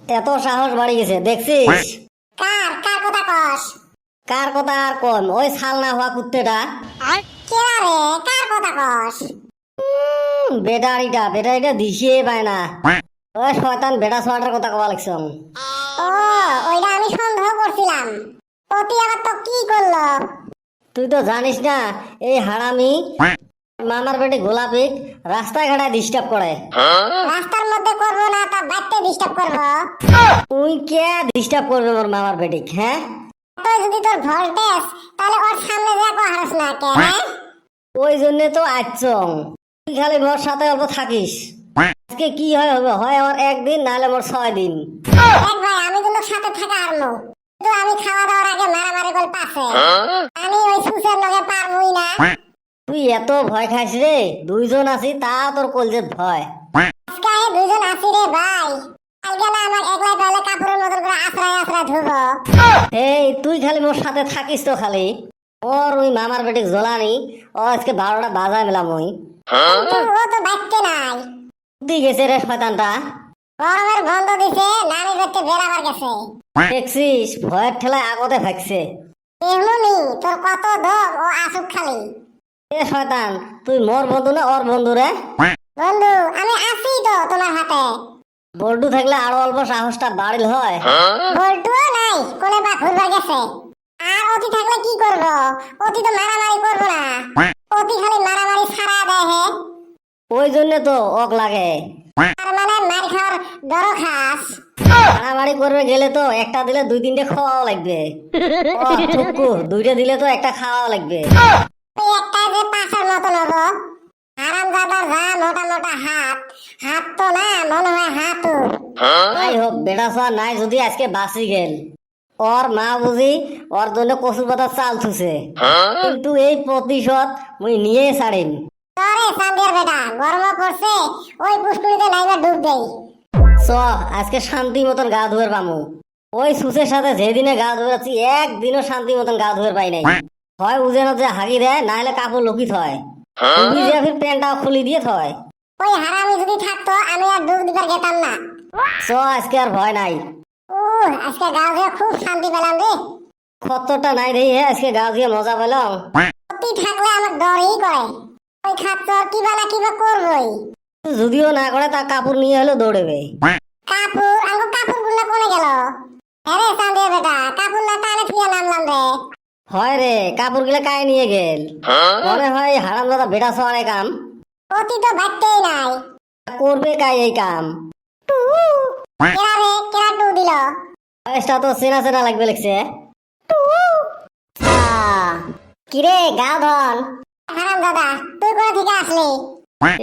এত সাহস বাড়ি গেছে দেখছিস? কার কার কথা কস? কার কথা আর কোন ওই ছাল না হওয়া কুত্তেটা। কেরা রে? কার কথা কস? বেটারিটা দিশিয়ে পায় না। ওই শয়তান বেটা সোয়াটার কথা কবা লাগছম। ও, ওইটা আমি সন্দেহ করছিলাম। অতি আবার তো কি করলো? তুই তো জানিস না এই হারামি মামার বেটে গোলাপি রাস্তায় ঘাটায় ডিস্টার্ব করে। রাস্তার মধ্যে করবো না, তা বাইতে ডিস্টার্ব করবো। তুই কে ডিস্টার্ব করবে মোর মামার বেটে? হ্যাঁ, তুই যদি তোর ভোল্টেজ, তাহলে ওর সামনে যা হারস না কে? হ্যাঁ, ওই জন্য তো আইচং। তুই খালি মোর সাথে অল্প থাকিস। আজকে কি হয় হবে, হয় আমার একদিন নাহলে মোর 6 দিন। দেখ ভাই, আমি কিন্তু সাথে থাকা আরমু, কিন্তু আমি খাওয়া দাওয়ার আগে মারামারি করে পাশে। আমি ওই সুসের লগে পারবই না। তুই এত ভয় খাইস রে? দুইজন আছি তা তোর কলজের ভয়। আজকে আমি দুজন আছি রে ভাই। কালকে না আমার একলাই পেলে কাপড়ের মতন করে আশ্রয় আশ্রয় ধুবো। এই তুই খালি মোর সাথে থাকিস তো খালি। ওর ওই মামার বেটে জ্বলানি ও আজকে 12টা বাজায় মেলাম ওই। কিন্তু ও তো বাইতে নাই। তুই গেছে রে শয়তানটা। গরমের বন্ধ দিছে, নানি করতে বেড়াবার গেছে। দেখছিস ভয়ের ঠেলায় আগতে ভাগছে। এমনি তোর কত দম, ও আসুক খালি। এ শয়তান, তুই মোর বন্ধু না ওর বন্ধু রে? বন্ধু, আমি আছি তো তোমার হাতে। বল্টু থাকলে আরো অল্প সাহসটা বাড়িল হয়। বল্টুও নাই, কোনে বা ঘুরবার গেছে। আর অতি থাকলে কি করবো? অতি তো মারামারি করবো না। অতি খালি মারামারি ছাড়া দেয় হে। ওই জন্য তো ওক লাগে। তার মানে মার খাওয়ার দর খাস। মারামারি করবে গেলে তো একটা দিলে 2-3টে খাওয়াও লাগবে। ও থুকু, 2টা দিলে তো একটা খাওয়াও লাগবে। ওই একটা যে পাশার মতন হবো। হারামজাদার যা মোটা মোটা হাত, হাত তো না মনে হয় হাতু। তাই হোক বেটা সোয়া নাই যদি আজকে বাঁচি গেল। ওর মা বুঝি ওর জন্য কচু পাতার চাল থুছে, কিন্তু এই প্রতিশোধ মুই নিয়ে ছাড়িম। আরে সান্দিয়ার বেটা, গরম পড়ছে, ওই পুষ্কুলিতে নাইবা ডুব দেই। চ আজকে শান্তি মতন গা ধুয়ের পামু। ওই সুসের সাথে যেদিনে গা ধুয়েছি একদিনও শান্তি মতন গা ধুয়ের পাই নাই। হয় উজেন যে হাগি দেয়, না হলে কাপড় লুকিত হয়। ফির প্যান্টটাও খুলি দিয়ে থয়। ওই হারামি যদি থাকতো, আমি আর ডুব দিবার যেতাম না। চ আজকে আর ভয় নাই। আজকে গা ধুয়ে খুব শান্তি পেলাম রে। খত্তরটা নাই দেই হে আজকে গা ধুয়ে মজা পেলাম। অতি থাকলে আমার ডরই করে। ওই খাচ্চর কিবা না কিবা করবই। যদিও না করে তা কাপড় নিয়ে হলেও দৌড়েবে। কাপড়, আমার কাপড় গুলো কোনে গেল? আরে সান্দিয়ার বেটা, কাপড় না টানে ফিরে নামলাম রে। হয় রে, কাপড় গুলা কায় নিয়ে গেল। মনে হয় হারাম দাদা বেটা সোয়ারে কাম অতি তো ভাবতেই নাই। করবে কাই এই কাম। কেরা রে, কেরা টু দিল? বয়সটা তো চেনা চেনা লাগবে লাগছে। কিরে গাও ধন, হারাম দাদা তুই কোথা থেকে আসলি?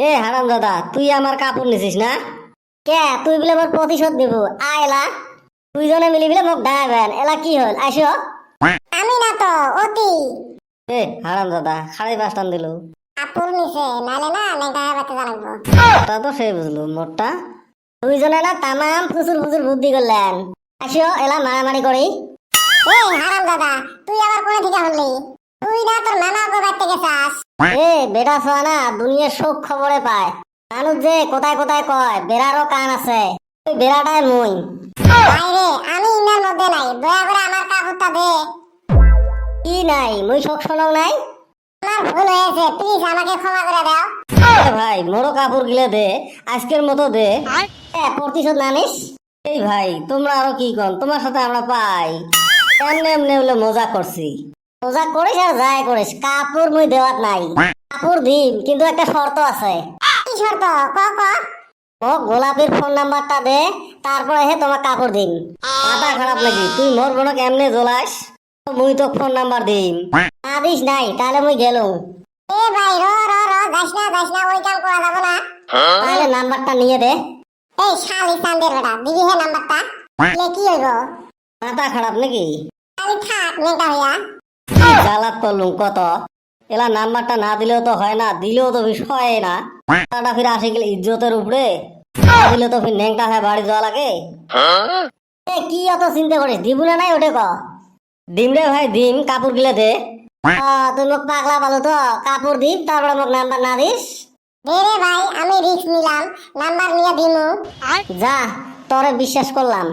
এ হারাম দাদা, তুই আমার কাপড় নিছিস না? কে তুই বলে মোর প্রতিশোধ নিব আয়লা? দুইজনে মিলি বলে মোক ডাইবেন, এলা কি হল আইসো? আমি না তো, অতি। এ হারাম দাদা সাড়ে 5 টান দিল। কাপড় নিছে, নালে না নেগা বাতে জানাবো। তা তো সে বুঝলো মোরটা। দুইজনে না তামাম ফুসুর ফুসুর বুদ্ধি করলেন। আসো এলা মারামারি করি। এই হারাম দাদা, তুই আবার কোথা থেকে হলি? তুই না তোর মামা গো বাইতে গেছাস। এ বেটা সোয়া না দুনিয়ার সব খবরে পায়। মানুষ যে কোথায় কোথায় কয় বেড়ারও কান আছে, ওই বেড়াটাই মুই। বাইরে আমি ইনার মধ্যে নাই, দয়া করে আমার কাপড়টা দে। কি নাই মুই শোক শোনাও নাই? আমার ভুল হয়েছে, প্লিজ আমাকে ক্ষমা করে দাও। এ ভাই মোরো কাপড় গিলে দে, আজকের মতো দে। প্রতিশোধ না নিস। এই ভাই তোমরা আরো কি কন, তোমার সাথে আমরা পাই। এমনি এমনি বলে মজা করছি। মজা করিস আর যাই করিস, কাপড় মুই দেওয়াত নাই। কাপড় দিম কিন্তু একটা শর্ত আছে। কি শর্ত? ক ক। ও গোলাপের ফোন নাম্বারটা দে, তারপরে হে তোমার কাপড় দিম। মাথা খারাপ নাকি? তুই মোর বোনক এমনি জ্বলাস, মুই তো ফোন নাম্বার দিম। না দিস নাই তাহলে মুই গেলুম। এ ভাই র র র, যাস না, ওই কাম করা যাবে না। তাহলে নাম্বারটা নিয়ে দে। এই শালি সান্দের বেটা, দিবি হে নাম্বারটা? লে কি হইব? মাথা খারাপ নাকি? খালি থাক নেগা হইয়া। জ্বালাত করলুম কত। এলা নাম্বারটা না দিলেও তো হয় না, দিলেও তো বিষয় না। টাকাটা ফিরে আসে গেলে ইজ্জতের উপরে, না দিলে তো ফির ন্যাংটা হয়ে বাড়ি যাওয়া লাগে। এ কি অত চিন্তা করিস, দিব না নাই ওটে ক। দিম রে ভাই দিম, কাপড় গিলে দে। তুই মোক পাগলা পালো তো, কাপড় দিম তারপরে মোক নাম্বার না দিস। দে রে ভাই, আমি রিস্ক নিলাম, নাম্বার নিয়ে দিমু। যা তরে বিশ্বাস করলাম